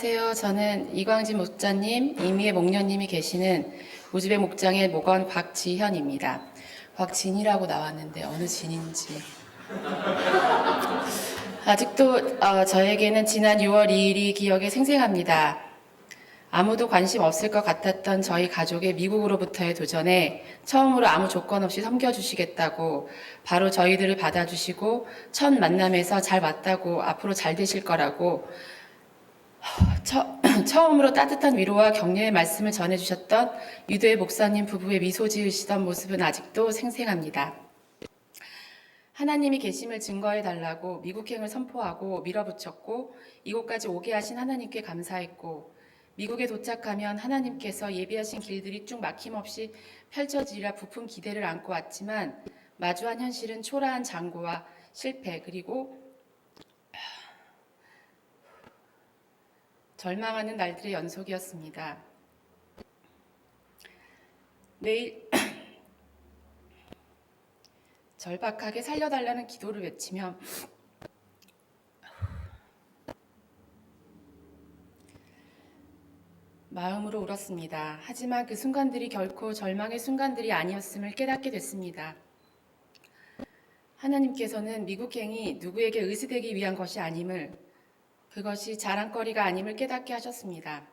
안녕하세요. 저는 이광진 목자님, 이미애 목녀님이 계시는 우즈벡 목장의 목원 곽지현입니다. 곽진이라고 나왔는데 어느 진인지. 아직도 저에게는 지난 6월 2일이 기억에 생생합니다. 아무도 관심 없을 것 같았던 저희 가족의 미국으로부터의 도전에 처음으로 아무 조건 없이 섬겨주시겠다고 바로 저희들을 받아주시고 첫 만남에서 잘 맞다고 앞으로 잘 되실 거라고 처음으로 따뜻한 위로와 격려의 말씀을 전해주셨던 유도의 목사님 부부의 미소 지으시던 모습은 아직도 생생합니다. 하나님이 계심을 증거해달라고 미국행을 선포하고 밀어붙였고 이곳까지 오게 하신 하나님께 감사했고 미국에 도착하면 하나님께서 예비하신 길들이 쭉 막힘없이 펼쳐지리라 부푼 기대를 안고 왔지만 마주한 현실은 초라한 장고와 실패 그리고 절망하는 날들의 연속이었습니다. 매일 절박하게 살려달라는 기도를 외치며 마음으로 울었습니다. 하지만 그 순간들이 결코 절망의 순간들이 아니었음을 깨닫게 됐습니다. 하나님께서는 미국행이 누구에게 의지되기 위한 것이 아님을, 그것이 자랑거리가 아님을 깨닫게 하셨습니다.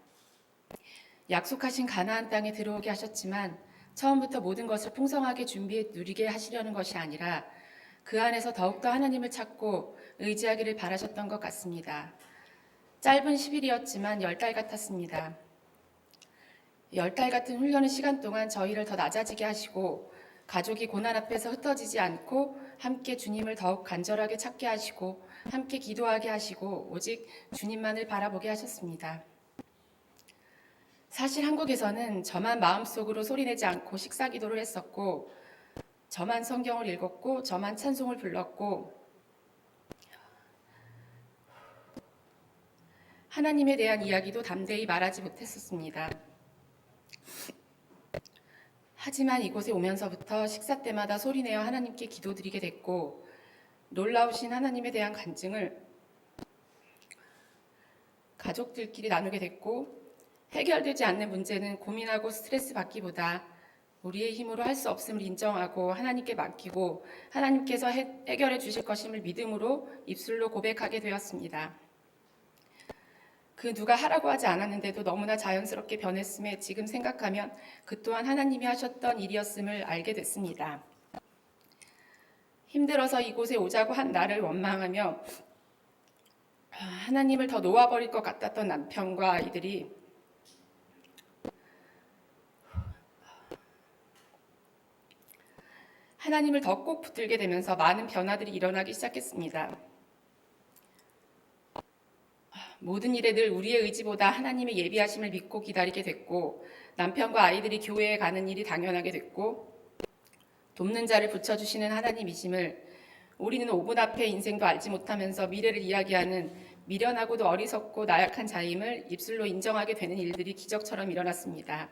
약속하신 가나안 땅에 들어오게 하셨지만 처음부터 모든 것을 풍성하게 준비해 누리게 하시려는 것이 아니라 그 안에서 더욱더 하나님을 찾고 의지하기를 바라셨던 것 같습니다. 짧은 10일이었지만 10달 같았습니다. 10달 같은 훈련의 시간 동안 저희를 더 낮아지게 하시고 가족이 고난 앞에서 흩어지지 않고 함께 주님을 더욱 간절하게 찾게 하시고 함께 기도하게 하시고 오직 주님만을 바라보게 하셨습니다. 사실 한국에서는 저만 마음속으로 소리내지 않고 식사기도를 했었고 저만 성경을 읽었고 저만 찬송을 불렀고 하나님에 대한 이야기도 담대히 말하지 못했었습니다. 하지만 이곳에 오면서부터 식사 때마다 소리내어 하나님께 기도드리게 됐고 놀라우신 하나님에 대한 간증을 가족들끼리 나누게 됐고 해결되지 않는 문제는 고민하고 스트레스 받기보다 우리의 힘으로 할 수 없음을 인정하고 하나님께 맡기고 하나님께서 해결해 주실 것임을 믿음으로 입술로 고백하게 되었습니다. 그 누가 하라고 하지 않았는데도 너무나 자연스럽게 변했음에 지금 생각하면 그 또한 하나님이 하셨던 일이었음을 알게 됐습니다. 힘들어서 이곳에 오자고 한 나를 원망하며 하나님을 더 놓아버릴 것 같았던 남편과 아이들이 하나님을 더 꼭 붙들게 되면서 많은 변화들이 일어나기 시작했습니다. 모든 일에 늘 우리의 의지보다 하나님의 예비하심을 믿고 기다리게 됐고 남편과 아이들이 교회에 가는 일이 당연하게 됐고 돕는 자를 붙여주시는 하나님이심을 우리는 5분 앞의 인생도 알지 못하면서 미래를 이야기하는 미련하고도 어리석고 나약한 자임을 입술로 인정하게 되는 일들이 기적처럼 일어났습니다.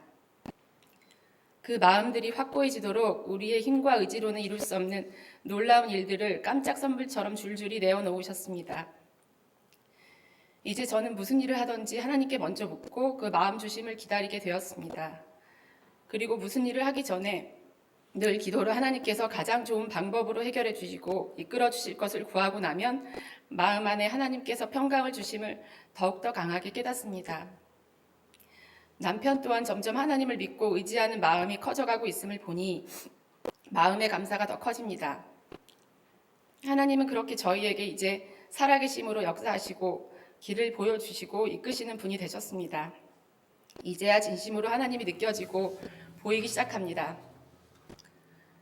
그 마음들이 확고해지도록 우리의 힘과 의지로는 이룰 수 없는 놀라운 일들을 깜짝 선물처럼 줄줄이 내어놓으셨습니다. 이제 저는 무슨 일을 하든지 하나님께 먼저 묻고 그 마음 주심을 기다리게 되었습니다. 그리고 무슨 일을 하기 전에 늘 기도로 하나님께서 가장 좋은 방법으로 해결해 주시고 이끌어 주실 것을 구하고 나면 마음 안에 하나님께서 평강을 주심을 더욱더 강하게 깨닫습니다. 남편 또한 점점 하나님을 믿고 의지하는 마음이 커져가고 있음을 보니 마음의 감사가 더 커집니다. 하나님은 그렇게 저희에게 이제 살아계심으로 역사하시고 길을 보여주시고 이끄시는 분이 되셨습니다. 이제야 진심으로 하나님이 느껴지고 보이기 시작합니다.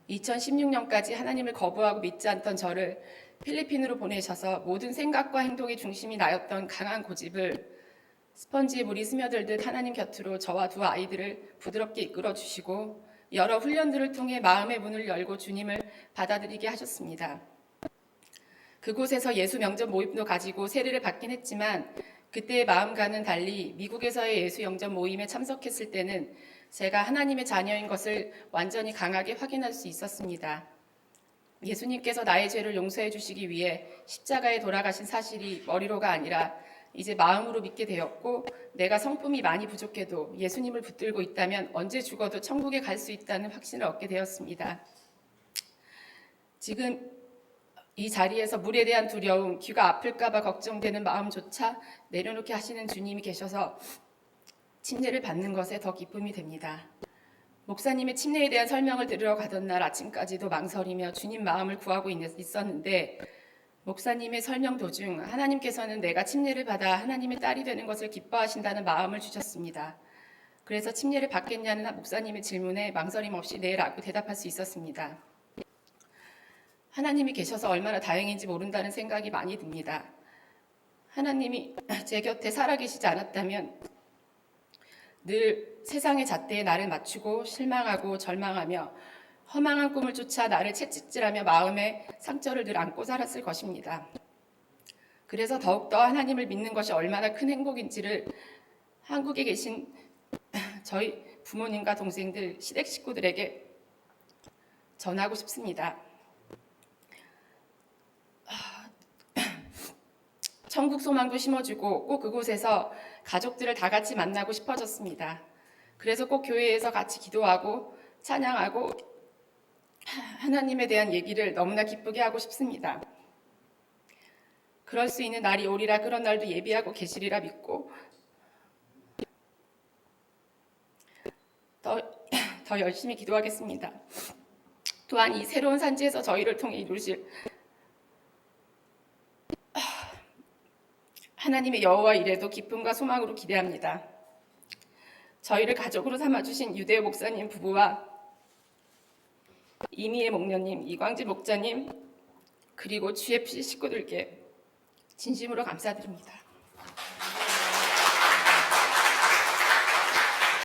2016년까지 하나님을 거부하고 믿지 않던 저를 필리핀으로 보내셔서 모든 생각과 행동의 중심이 나였던 강한 고집을 스펀지에 물이 스며들듯 하나님 곁으로 저와 두 아이들을 부드럽게 이끌어 주시고 여러 훈련들을 통해 마음의 문을 열고 주님을 받아들이게 하셨습니다. 그곳에서 예수 영접 모임도 가지고 세례를 받긴 했지만 그때의 마음과는 달리 미국에서의 예수 영접 모임에 참석했을 때는 제가 하나님의 자녀인 것을 완전히 강하게 확인할 수 있었습니다. 예수님께서 나의 죄를 용서해 주시기 위해 십자가에 돌아가신 사실이 머리로가 아니라 이제 마음으로 믿게 되었고 내가 성품이 많이 부족해도 예수님을 붙들고 있다면 언제 죽어도 천국에 갈 수 있다는 확신을 얻게 되었습니다. 지금 이 자리에서 물에 대한 두려움, 귀가 아플까봐 걱정되는 마음조차 내려놓게 하시는 주님이 계셔서 침례를 받는 것에 더 기쁨이 됩니다. 목사님의 침례에 대한 설명을 들으러 가던 날 아침까지도 망설이며 주님 마음을 구하고 있었는데 목사님의 설명 도중 하나님께서는 내가 침례를 받아 하나님의 딸이 되는 것을 기뻐하신다는 마음을 주셨습니다. 그래서 침례를 받겠냐는 목사님의 질문에 망설임 없이 네라고 대답할 수 있었습니다. 하나님이 계셔서 얼마나 다행인지 모른다는 생각이 많이 듭니다. 하나님이 제 곁에 살아계시지 않았다면 늘 세상의 잣대에 나를 맞추고 실망하고 절망하며 허망한 꿈을 쫓아 나를 채찍질하며 마음에 상처를 늘 안고 살았을 것입니다. 그래서 더욱더 하나님을 믿는 것이 얼마나 큰 행복인지를 한국에 계신 저희 부모님과 동생들, 시댁 식구들에게 전하고 싶습니다. 천국 소망도 심어주고 꼭 그곳에서 가족들을 다 같이 만나고 싶어졌습니다. 그래서 꼭 교회에서 같이 기도하고 찬양하고 하나님에 대한 얘기를 너무나 기쁘게 하고 싶습니다. 그럴 수 있는 날이 오리라 그런 날도 예비하고 계시리라 믿고 더 열심히 기도하겠습니다. 또한 이 새로운 산지에서 저희를 통해 이루실 하나님의 여호와 일에도 기쁨과 소망으로 기대합니다. 저희를 가족으로 삼아주신 유대호 목사님 부부와 이미애 목녀님, 이광진 목자님 그리고 GFC 식구들께 진심으로 감사드립니다.